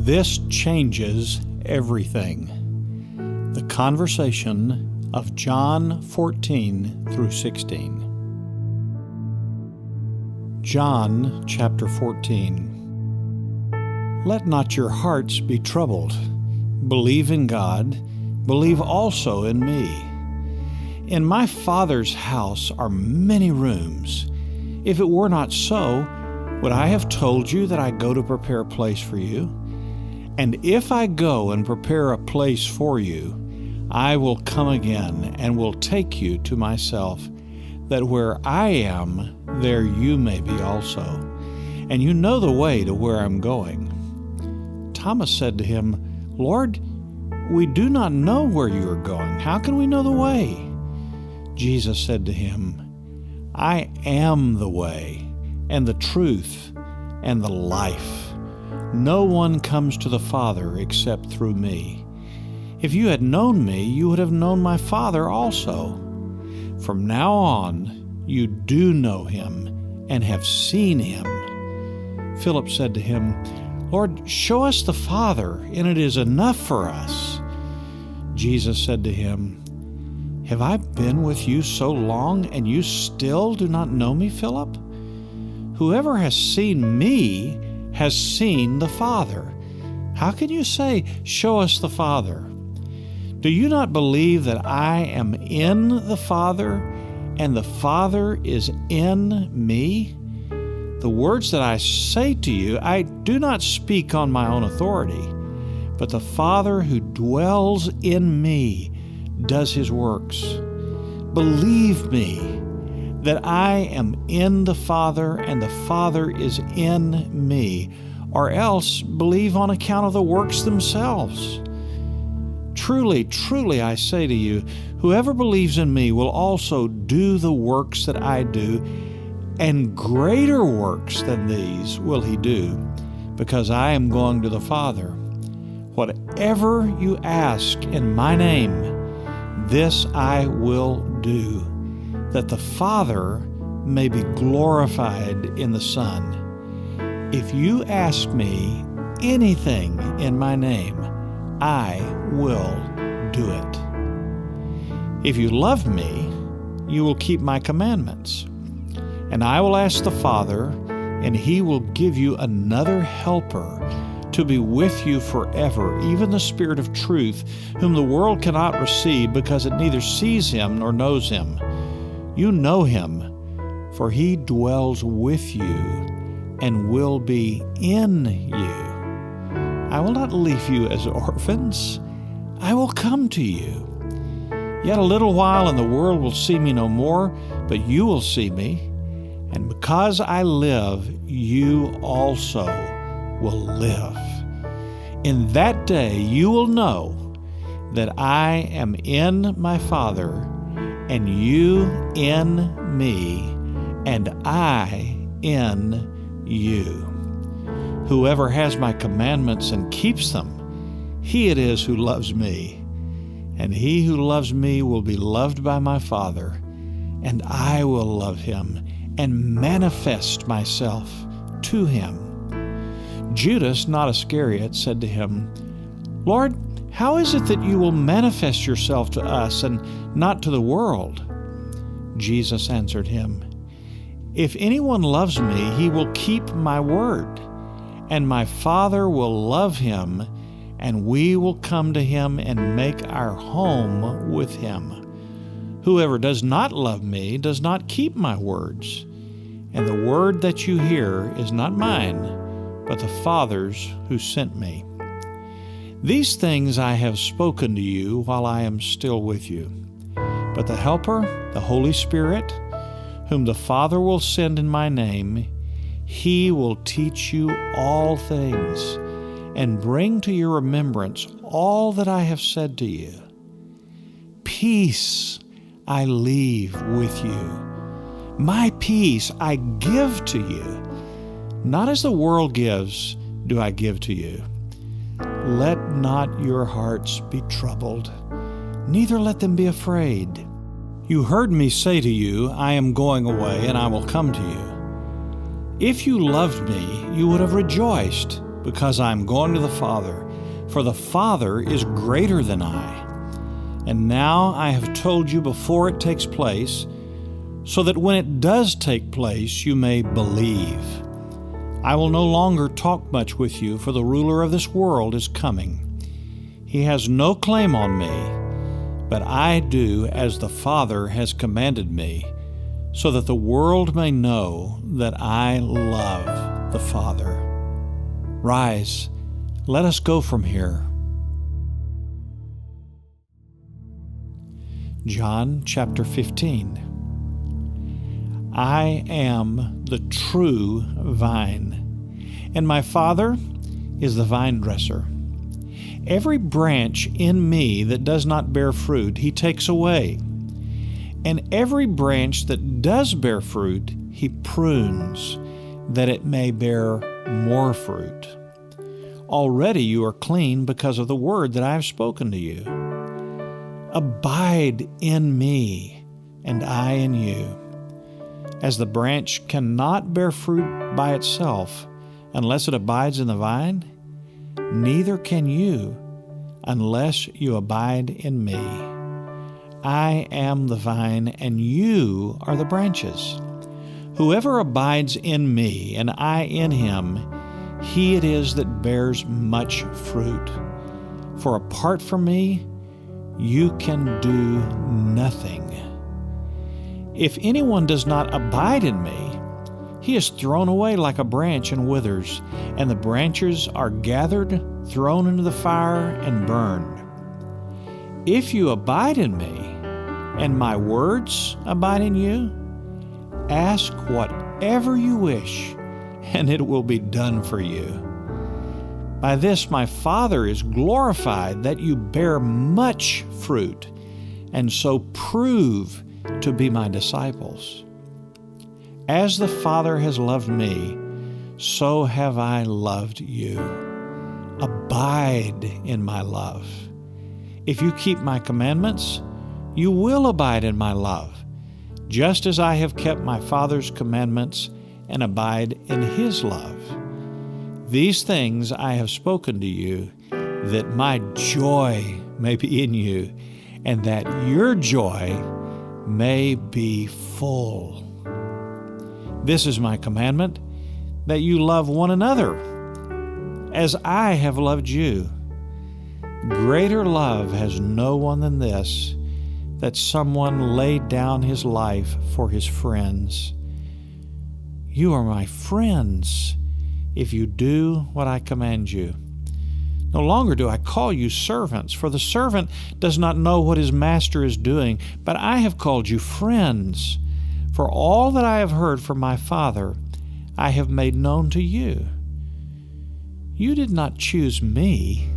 This changes everything. The conversation of John 14 through 16. John chapter 14. Let not your hearts be troubled. Believe in God, believe also in me. In my Father's house are many rooms. If it were not so, would I have told you that I go to prepare a place for you? And if I go and prepare a place for you, I will come again and will take you to myself, that where I am, there you may be also. And you know the way to where I'm going. Thomas said to him, Lord, we do not know where you are going. How can we know the way? Jesus said to him, I am the way, and the truth, and the life. No one comes to the Father except through me. If you had known me, you would have known my Father also. From now on, you do know him and have seen him. Philip said to him, Lord, show us the Father, and it is enough for us. Jesus said to him, Have I been with you so long, and you still do not know me, Philip? Whoever has seen me has seen the Father. How can you say, Show us the Father? Do you not believe that I am in the Father, and the Father is in me? The words that I say to you, I do not speak on my own authority, but the Father who dwells in me does his works. Believe me that I am in the Father and the Father is in me, or else believe on account of the works themselves. Truly, truly, I say to you, whoever believes in me will also do the works that I do, and greater works than these will he do, because I am going to the Father. Whatever you ask in my name, this I will do, that the Father may be glorified in the Son. If you ask me anything in my name, I will do it. If you love me, you will keep my commandments. And I will ask the Father, and he will give you another helper to be with you forever, even the Spirit of truth, whom the world cannot receive because it neither sees him nor knows him. You know him, for he dwells with you and will be in you. I will not leave you as orphans. I will come to you. Yet a little while and the world will see me no more, but you will see me. And because I live, you also will live. In that day you will know that I am in my Father, and you in me, and I in you. Whoever has my commandments and keeps them, he it is who loves me. And he who loves me will be loved by my Father, and I will love him and manifest myself to him. Judas, not Iscariot, said to him, Lord, how is it that you will manifest yourself to us and not to the world? Jesus answered him, If anyone loves me, he will keep my word, and my Father will love him, and we will come to him and make our home with him. Whoever does not love me does not keep my words, and the word that you hear is not mine, but the Father's who sent me. These things I have spoken to you while I am still with you. But the Helper, the Holy Spirit, whom the Father will send in my name, he will teach you all things and bring to your remembrance all that I have said to you. Peace I leave with you. My peace I give to you. Not as the world gives, do I give to you. Let not your hearts be troubled, neither let them be afraid. You heard me say to you, I am going away, and I will come to you. If you loved me, you would have rejoiced, because I am going to the Father, for the Father is greater than I. And now I have told you before it takes place, so that when it does take place, you may believe. I will no longer talk much with you, for the ruler of this world is coming. He has no claim on me, but I do as the Father has commanded me, so that the world may know that I love the Father. Rise, let us go from here. John chapter 15. I am the true vine, and my Father is the vine dresser. Every branch in me that does not bear fruit, he takes away. And every branch that does bear fruit, he prunes, that it may bear more fruit. Already you are clean because of the word that I have spoken to you. Abide in me, and I in you. As the branch cannot bear fruit by itself unless it abides in the vine, neither can you unless you abide in me. I am the vine, and you are the branches. Whoever abides in me, and I in him, he it is that bears much fruit. For apart from me, you can do nothing. If anyone does not abide in me, he is thrown away like a branch and withers, and the branches are gathered, thrown into the fire, and burned. If you abide in me, and my words abide in you, ask whatever you wish, and it will be done for you. By this my Father is glorified, that you bear much fruit, and so prove to be my disciples. As the Father has loved me, so have I loved you. Abide in my love. If you keep my commandments, you will abide in my love, just as I have kept my Father's commandments and abide in his love. These things I have spoken to you, that my joy may be in you, and that your joy may be full. This is my commandment, that you love one another, as I have loved you. Greater love has no one than this, that someone laid down his life for his friends. You are my friends, if you do what I command you. No longer do I call you servants, for the servant does not know what his master is doing, but I have called you friends. For all that I have heard from my Father, I have made known to you. You did not choose me,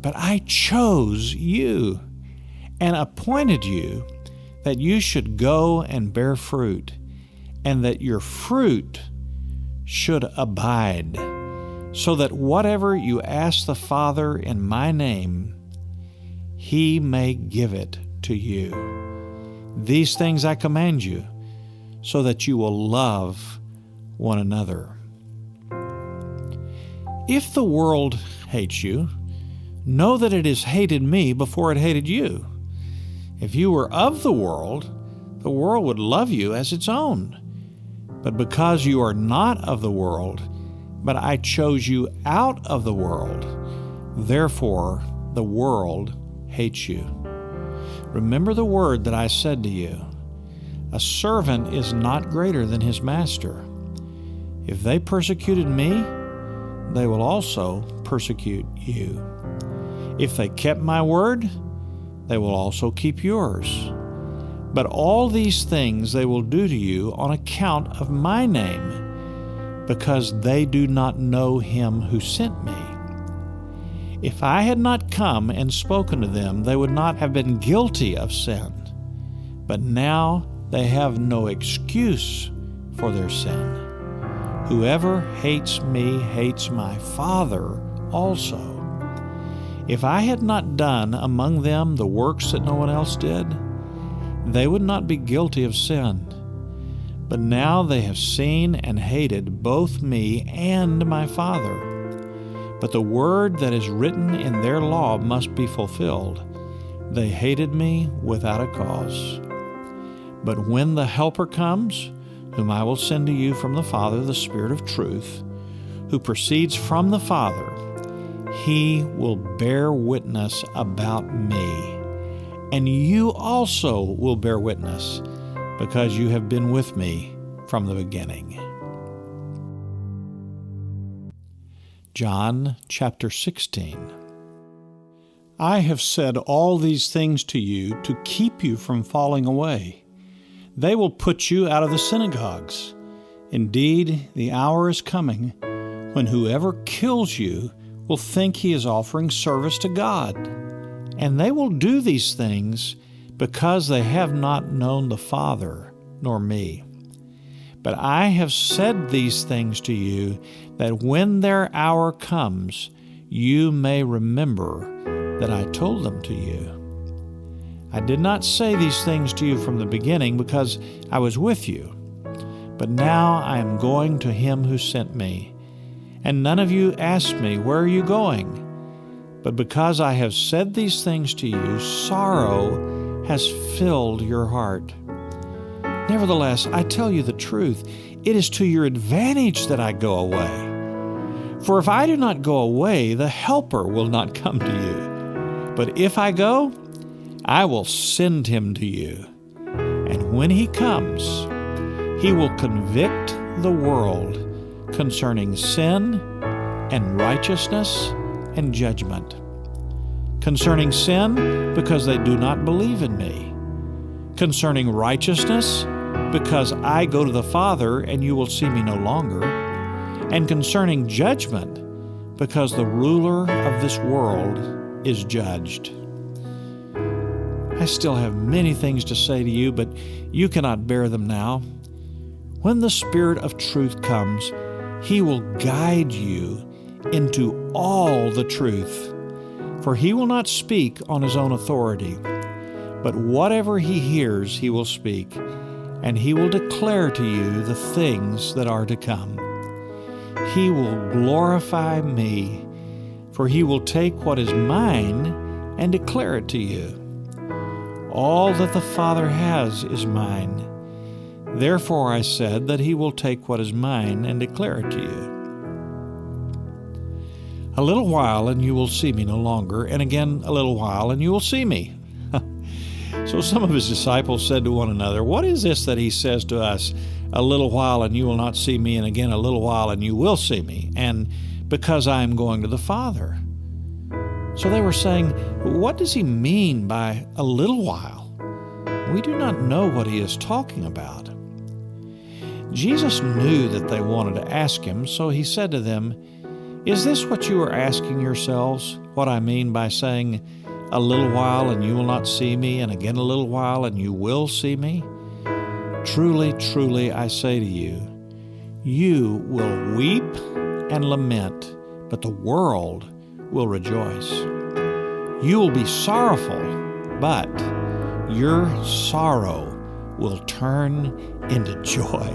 but I chose you, and appointed you that you should go and bear fruit, and that your fruit should abide, so that whatever you ask the Father in my name, he may give it to you. These things I command you, so that you will love one another. If the world hates you, know that it has hated me before it hated you. If you were of the world would love you as its own. But because you are not of the world, but I chose you out of the world, therefore the world hates you. Remember the word that I said to you. A servant is not greater than his master. If they persecuted me, they will also persecute you. If they kept my word, they will also keep yours. But all these things they will do to you on account of my name, because they do not know him who sent me. If I had not come and spoken to them, they would not have been guilty of sin. But now they have no excuse for their sin. Whoever hates me hates my Father also. If I had not done among them the works that no one else did, they would not be guilty of sin. But now they have seen and hated both me and my Father. but the word that is written in their law must be fulfilled. They hated me without a cause. But when the Helper comes, whom I will send to you from the Father, the Spirit of truth, who proceeds from the Father, he will bear witness about me. And you also will bear witness, because you have been with me from the beginning. John chapter 16. I have said all these things to you to keep you from falling away. They will put you out of the synagogues. Indeed, the hour is coming when whoever kills you will think he is offering service to God. And they will do these things because they have not known the Father nor me. But I have said these things to you, that when their hour comes, you may remember that I told them to you. I did not say these things to you from the beginning because I was with you. But now I am going to him who sent me. And none of you asked me, where are you going? But because I have said these things to you, sorrow has filled your heart. Nevertheless, I tell you the truth, it is to your advantage that I go away. For if I do not go away, the Helper will not come to you. But if I go, I will send him to you. And when he comes, he will convict the world concerning sin and righteousness and judgment. Concerning sin, because they do not believe in me. Concerning righteousness, because I go to the Father and you will see me no longer. And concerning judgment, because the ruler of this world is judged. I still have many things to say to you, but you cannot bear them now. When the Spirit of truth comes, he will guide you into all the truth. For he will not speak on his own authority, but whatever he hears he will speak, and he will declare to you the things that are to come. He will glorify me, for he will take what is mine and declare it to you. All that the Father has is mine. Therefore I said that he will take what is mine and declare it to you. A little while and you will see me no longer, and again a little while and you will see me. So some of his disciples said to one another, what is this that he says to us, a little while and you will not see me, and again a little while and you will see me, and because I am going to the Father? So they were saying, what does he mean by a little while? We do not know what he is talking about. Jesus knew that they wanted to ask him, so he said to them, is this what you are asking yourselves, what I mean by saying, a little while and you will not see me, and again a little while and you will see me? Truly, truly, I say to you, you will weep and lament, but the world will rejoice. You will be sorrowful, but your sorrow will turn into joy.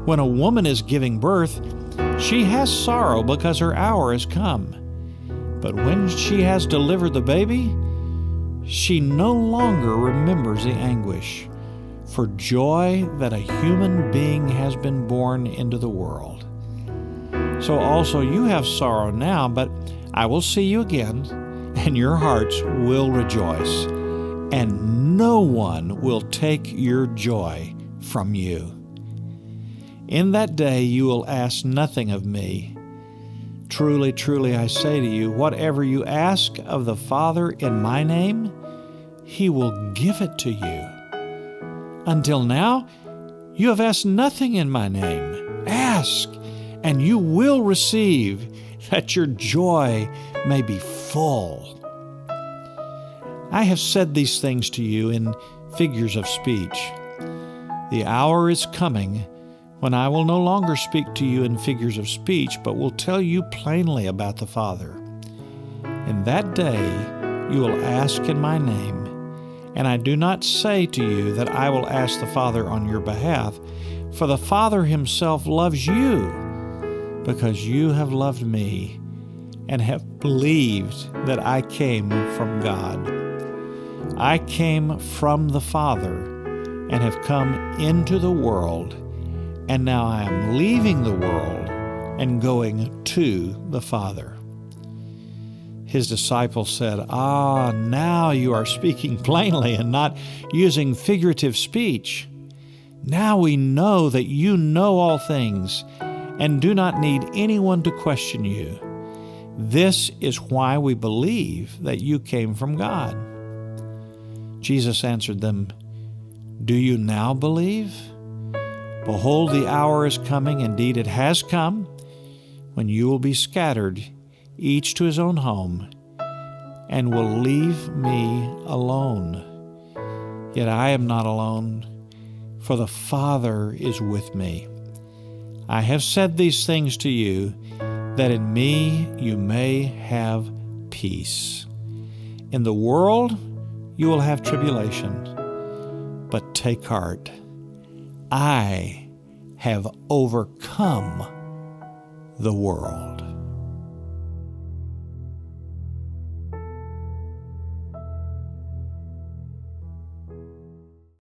When a woman is giving birth, she has sorrow because her hour has come. But when she has delivered the baby, she no longer remembers the anguish for joy that a human being has been born into the world. So also you have sorrow now, but I will see you again, and your hearts will rejoice, and no one will take your joy from you. In that day you will ask nothing of me. Truly, truly, I say to you, whatever you ask of the Father in my name, he will give it to you. Until now, you have asked nothing in my name. Ask, and you will receive, that your joy may be full. I have said these things to you in figures of speech. The hour is coming when I will no longer speak to you in figures of speech, but will tell you plainly about the Father. In that day you will ask in my name, and I do not say to you that I will ask the Father on your behalf, for the Father himself loves you, because you have loved me and have believed that I came from God. I came from the Father and have come into the world, and now I am leaving the world and going to the Father." His disciples said, "Now you are speaking plainly and not using figurative speech. Now we know that you know all things and do not need anyone to question you. This is why we believe that you came from God." Jesus answered them, "Do you now believe? Behold, the hour is coming, indeed it has come, when you will be scattered, each to his own home, and will leave me alone. Yet I am not alone, for the Father is with me. I have said these things to you, that in me you may have peace. In the world you will have tribulation, but take heart. I have overcome the world."